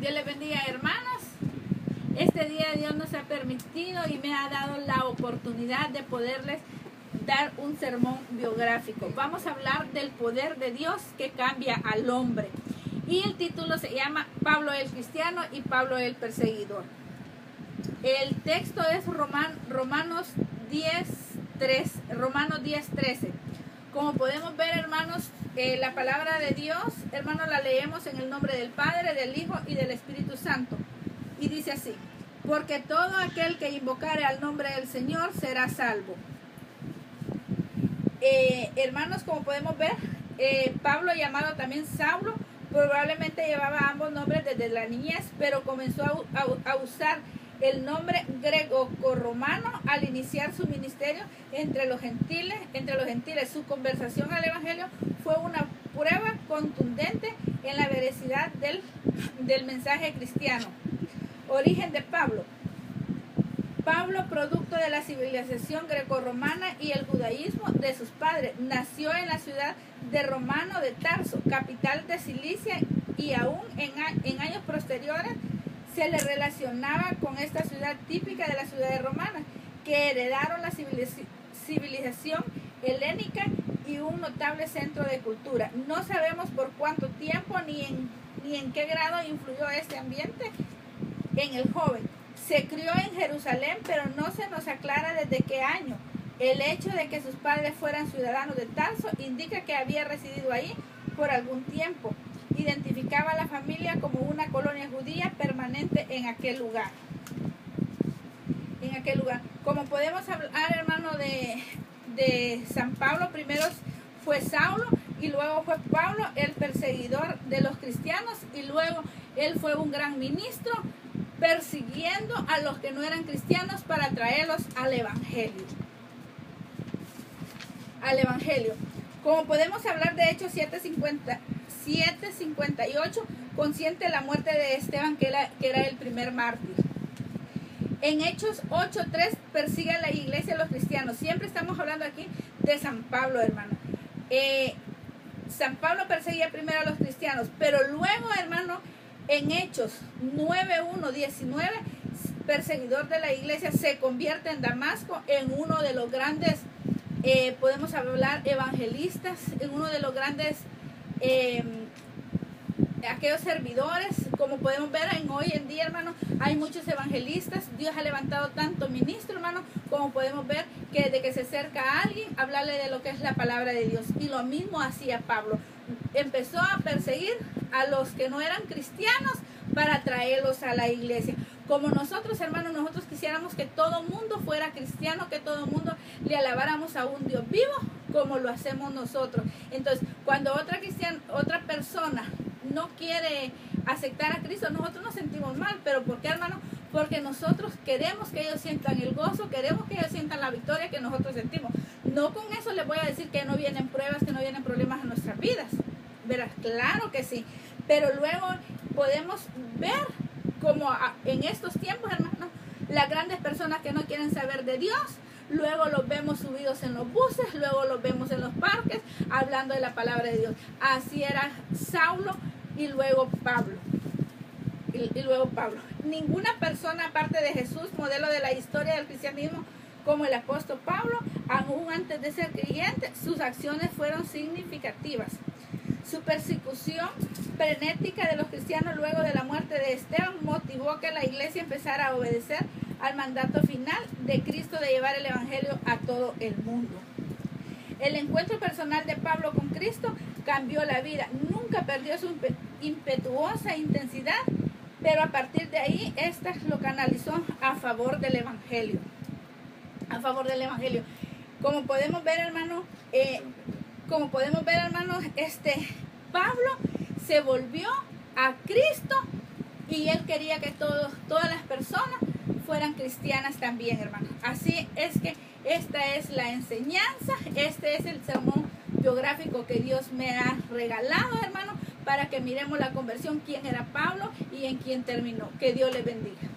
Dios les bendiga, hermanos. Este día Dios nos ha permitido y me ha dado la oportunidad de poderles dar un sermón biográfico. Vamos a hablar del poder de Dios que cambia al hombre. Y el título se llama Pablo el cristiano y Pablo el perseguidor. El texto es Romanos 10:13. Como podemos ver, hermanos, la palabra de Dios, hermanos, la leemos en el nombre del Padre, del Hijo y del Espíritu Santo. Y dice así: porque todo aquel que invocare al nombre del Señor será salvo. Hermanos, como podemos ver, Pablo, llamado también Saulo, probablemente llevaba ambos nombres desde la niñez, pero comenzó a usar el nombre greco-romano al iniciar su ministerio entre los gentiles. Su conversación al evangelio fue una prueba contundente en la veracidad del mensaje cristiano. Origen de Pablo. Pablo, producto de la civilización greco-romana y el judaísmo de sus padres, nació en la ciudad de Romano de Tarso, capital de Cilicia, y aún en años posteriores se le relacionaba con esta ciudad típica de la ciudad romana, que heredaron la civilización helénica y un notable centro de cultura. No sabemos por cuánto tiempo ni en qué grado influyó este ambiente en el joven. Se crió en Jerusalén, pero no se nos aclara desde qué año. El hecho de que sus padres fueran ciudadanos de Tarso indica que había residido ahí por algún tiempo. Identificaba a la familia como una colonia judía permanente en aquel lugar. Como podemos hablar, hermano, de San Pablo, primero fue Saulo y luego fue Pablo, el perseguidor de los cristianos, y luego él fue un gran ministro persiguiendo a los que no eran cristianos para traerlos al evangelio. Como podemos hablar de Hechos 7:58, consciente de la muerte de Esteban, que era el primer mártir. En Hechos 8:3 persigue a la iglesia de los cristianos. Siempre estamos hablando aquí de San Pablo, hermano. San Pablo perseguía primero a los cristianos, pero luego, hermano, en Hechos 9:1-19, perseguidor de la iglesia, se convierte en Damasco en uno de los grandes, podemos hablar, evangelistas, en uno de los grandes aquellos servidores. Como podemos ver hoy en día, hermano, hay muchos evangelistas. Dios ha levantado tanto ministro, hermano, como podemos ver que desde que se acerca a alguien, hablarle de lo que es la palabra de Dios. Y lo mismo hacía Pablo. Empezó a perseguir a los que no eran cristianos para traerlos a la iglesia. Como nosotros, hermanos, nosotros quisiéramos que todo mundo fuera cristiano, que todo mundo le alabáramos a un Dios vivo, como lo hacemos nosotros. Entonces, cuando otra persona no quiere aceptar a Cristo, nosotros nos sentimos mal. ¿Pero por qué, hermano? Porque nosotros queremos que ellos sientan el gozo, queremos que ellos sientan la victoria que nosotros sentimos. No con eso les voy a decir que no vienen pruebas, que no vienen problemas en nuestras vidas. ¿Verdad? Claro que sí. Pero luego podemos ver como en estos tiempos, hermano, las grandes personas que no quieren saber de Dios, luego los vemos subidos en los buses, luego los vemos en los parques, hablando de la palabra de Dios. Así era Saulo y luego Pablo. Ninguna persona aparte de Jesús, modelo de la historia del cristianismo, como el apóstol Pablo, aún antes de ser creyente, sus acciones fueron significativas. Su persecución frenética de los cristianos luego de la muerte de Esteban motivó que la iglesia empezara a obedecer al mandato final de Cristo de llevar el evangelio a todo el mundo. El encuentro personal de Pablo con Cristo cambió la vida. Nunca perdió su impetuosa intensidad, pero a partir de ahí, esta lo canalizó a favor del evangelio. Como podemos ver, hermano, Pablo se volvió a Cristo y él quería que todas las personas fueran cristianas también, hermano. Así es que esta es la enseñanza, este es el sermón biográfico que Dios me ha regalado, hermano, para que miremos la conversión, quién era Pablo y en quién terminó. Que Dios le bendiga.